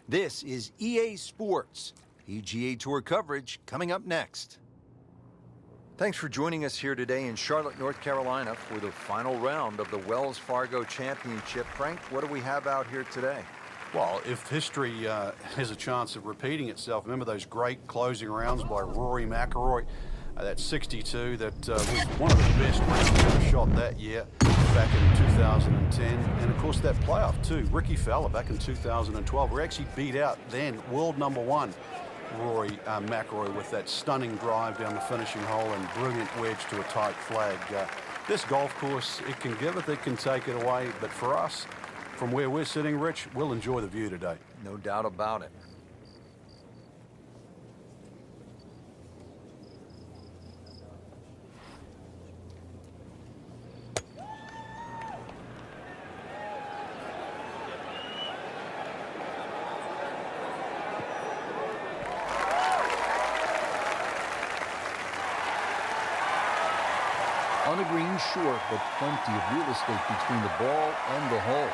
This is EA Sports, PGA Tour coverage coming up next. Thanks for joining us here today in Charlotte, North Carolina for the final round of the Wells Fargo Championship. Frank, what do we have out here today? Well, if history has a chance of repeating itself, remember those great closing rounds by Rory McIlroy? That 62, that was one of the best rounds ever shot that year back in 2010. And of course that playoff too, Ricky Fowler back in 2012. We actually beat out then world number one Rory McIlroy with that stunning drive down the finishing hole and brilliant wedge to a tight flag. This golf course, it can give it, it can take it away. But for us, from where we're sitting, Rich, we'll enjoy the view today. No doubt about it. On the green, short, but plenty of real estate between the ball and the hole.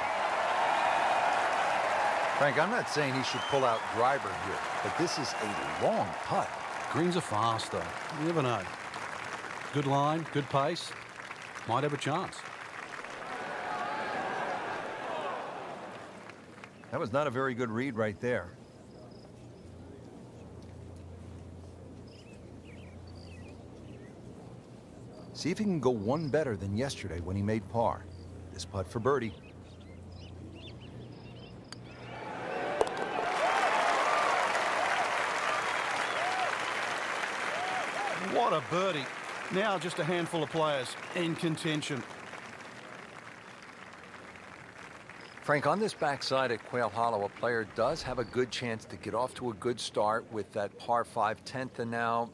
Frank, I'm not saying he should pull out driver here, but this is a long putt. Greens are fast, though. You never know. Good line, good pace. Might have a chance. That was not a very good read right there. See if he can go one better than yesterday when he made par. This putt for birdie. What a birdie. Now just a handful of players in contention. Frank, on this backside at Quail Hollow, a player does have a good chance to get off to a good start with that par 5 10th and now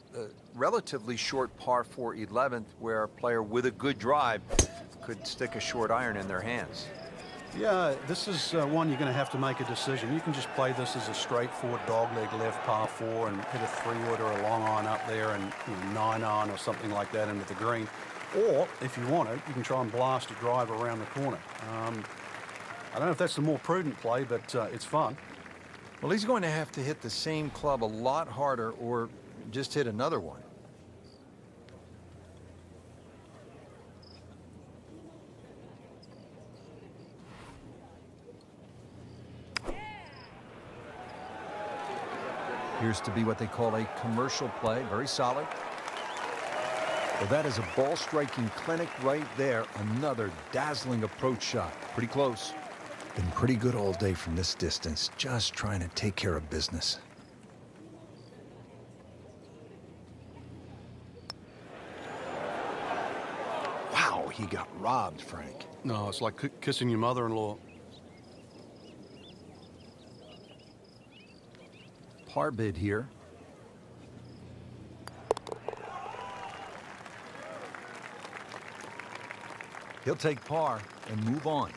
relatively short par 4 11th, where a player with a good drive could stick a short iron in their hands. Yeah, this is one you're going to have to make a decision. You can just play this as a straightforward dogleg left par 4 and hit a 3-wood or a long iron up there and 9-iron or something like that into the green. Or, if you want it, you can try and blast a drive around the corner. I don't know if that's the more prudent play, but it's fun. Well, he's going to have to hit the same club a lot harder or just hit another one. Appears to be what they call a commercial play. Very solid. Well, that is a ball striking clinic right there. Another dazzling approach shot. Pretty close. Been pretty good all day from this distance. Just trying to take care of business. Wow, he got robbed, Frank. No, it's like kissing your mother-in-law. Par bid here. He'll take par and move on.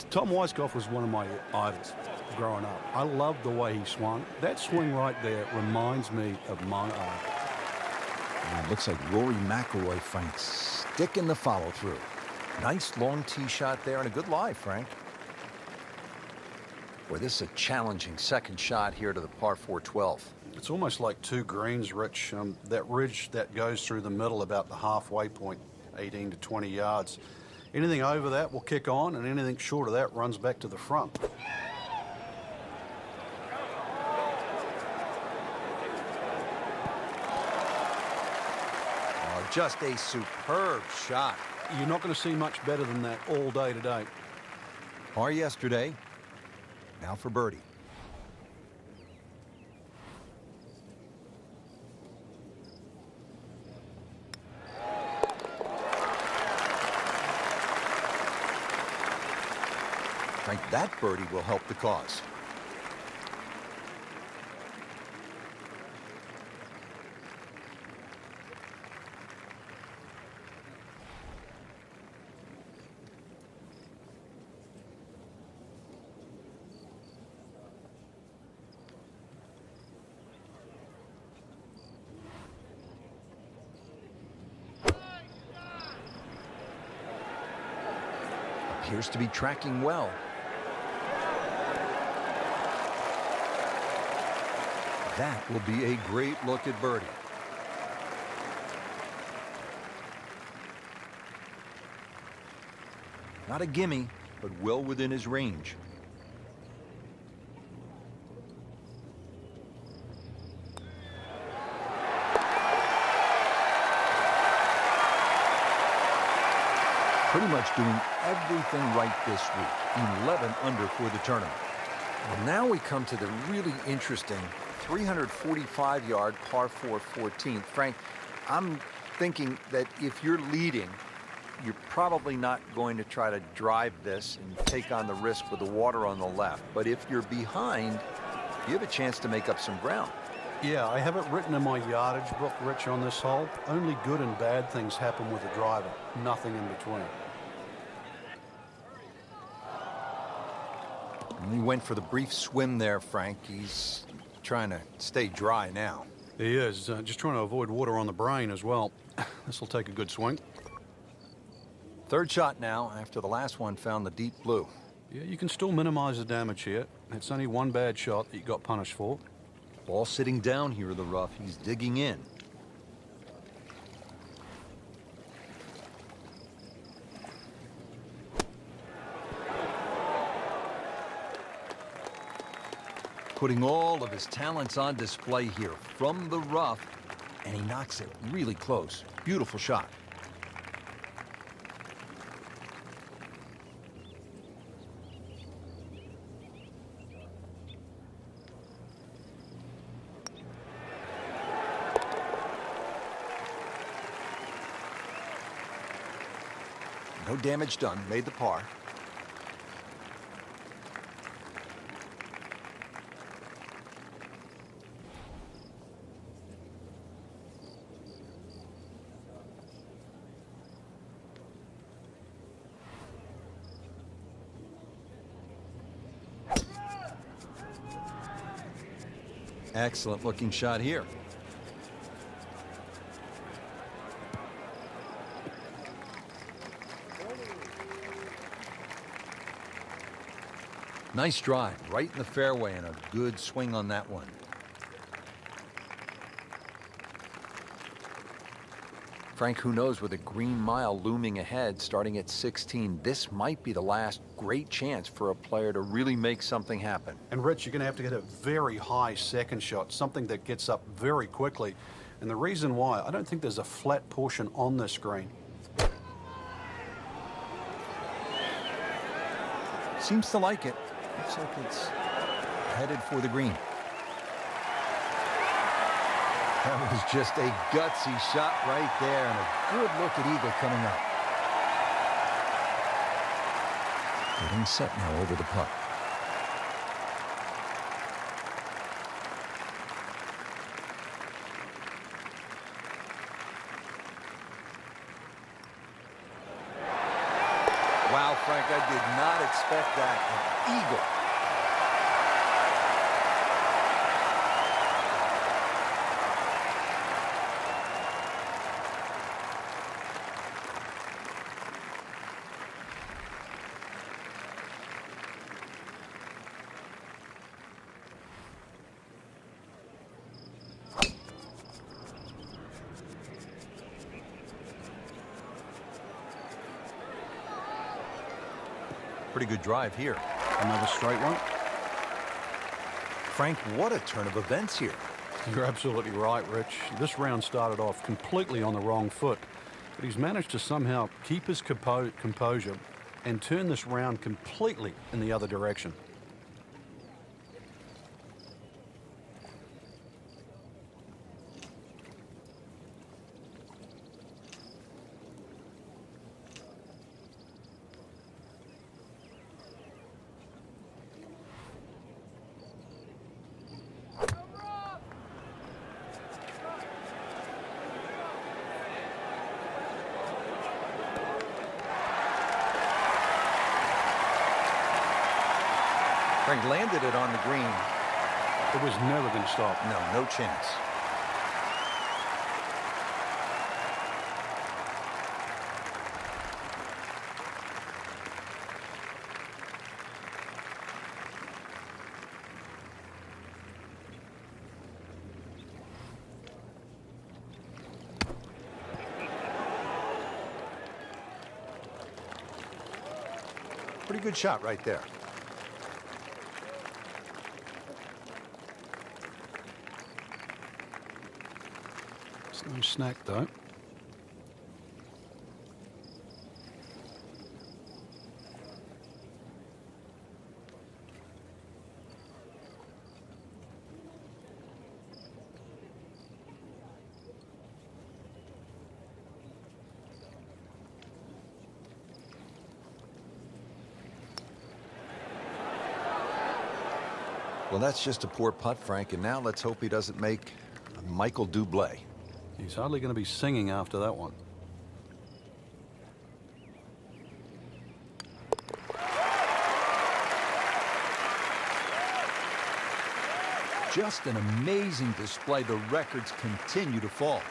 Tom Weiskopf was one of my idols growing up. I loved the way he swung. That swing right there reminds me of my idol. It looks like Rory McIlroy, Frank, sticking the follow-through. Nice long tee shot there and a good lie, Frank. Boy, this is a challenging second shot here to the par 4 12. It's almost like two greens, Rich. That ridge that goes through the middle about the halfway point, 18 to 20 yards. Anything over that will kick on, and anything short of that runs back to the front. Oh, just a superb shot. You're not going to see much better than that all day today. Par yesterday. Now for birdie. Frank, that birdie will help the cause. appears to be tracking well. That will be a great look at birdie. Not a gimme, but well within his range. Pretty much doing everything right this week. 11 under for the tournament. Well, now we come to the really interesting 345-yard par 4 14th. Frank, I'm thinking that if you're leading, you're probably not going to try to drive this and take on the risk with the water on the left. But if you're behind, you have a chance to make up some ground. Yeah, I have it written in my yardage book, Rich, on this hole. Only good and bad things happen with a driver. Nothing in between. And he went for the brief swim there, Frank. He's trying to stay dry now. He is. Just trying to avoid water on the brain as well. This will take a good swing. Third shot now after the last one found the deep blue. Yeah, you can still minimize the damage here. It's only one bad shot that you got punished for. Ball sitting down here in the rough. He's digging in. Putting all of his talents on display here from the rough, and he knocks it really close. Beautiful shot. No damage done, made the par. Excellent looking shot here. Nice drive, right in the fairway, and a good swing on that one. Frank, who knows, with a green mile looming ahead starting at 16, this might be the last great chance for a player to really make something happen. And Rich, you're going to have to get a very high second shot, something that gets up very quickly. And the reason why, I don't think there's a flat portion on this green. Seems to like it. Looks like it's headed for the green. That was just a gutsy shot right there, and a good look at eagle coming up. Getting set now over the putt. Wow, Frank, I did not expect that. An eagle. Pretty good drive here. Another straight one. Frank, what a turn of events here. You're absolutely right, Rich. This round started off completely on the wrong foot, but he's managed to somehow keep his composure and turn this round completely in the other direction. Frank landed it on the green. It was never going to stop. No chance. Pretty good shot right there. It's no snack, though. Well, that's just a poor putt, Frank, and now let's hope he doesn't make a Michael Bublé. He's hardly going to be singing after that one. Just an amazing display. The records continue to fall.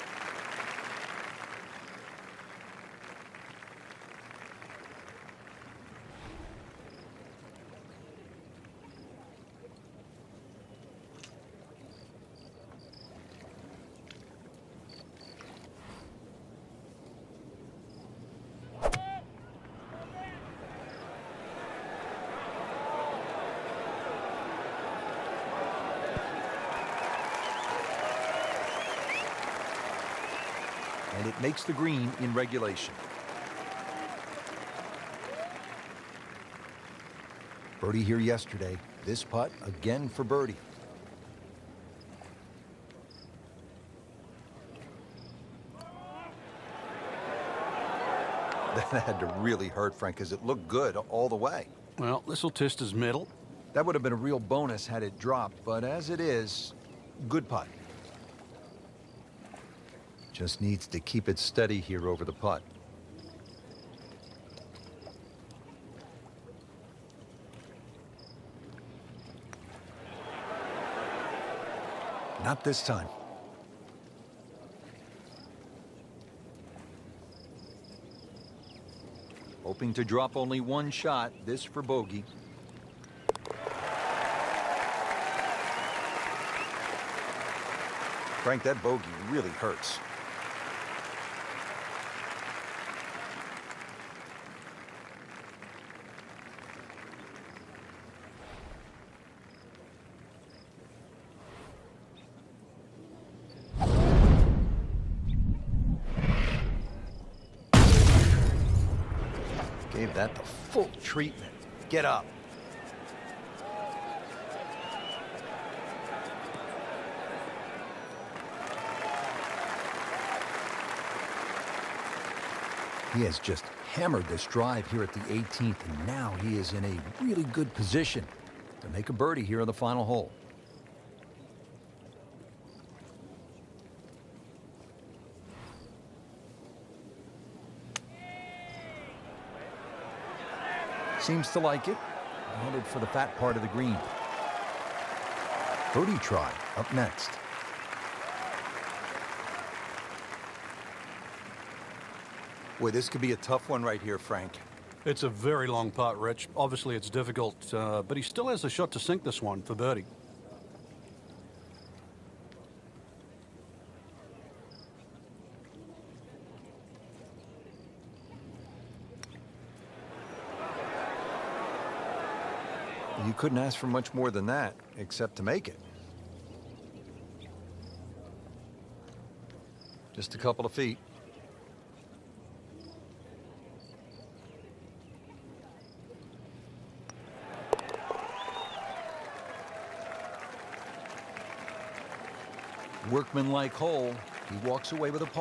And it makes the green in regulation. Birdie here yesterday. This putt again for birdie. That had to really hurt, Frank, because it looked good all the way. Well, this will test his mettle. That would have been a real bonus had it dropped, but as it is, good putt. Just needs to keep it steady here over the putt. Not this time. Hoping to drop only one shot, this for bogey. Frank, that bogey really hurts. Gave that the full treatment. Get up. He has just hammered this drive here at the 18th, and now he is in a really good position to make a birdie here on the final hole. Seems to like it. Headed for the fat part of the green. Birdie try up next. Boy, this could be a tough one right here, Frank. It's a very long putt, Rich. Obviously, it's difficult, but he still has a shot to sink this one for birdie. You couldn't ask for much more than that, except to make it. Just a couple of feet. Workmanlike hole. He walks away with a par.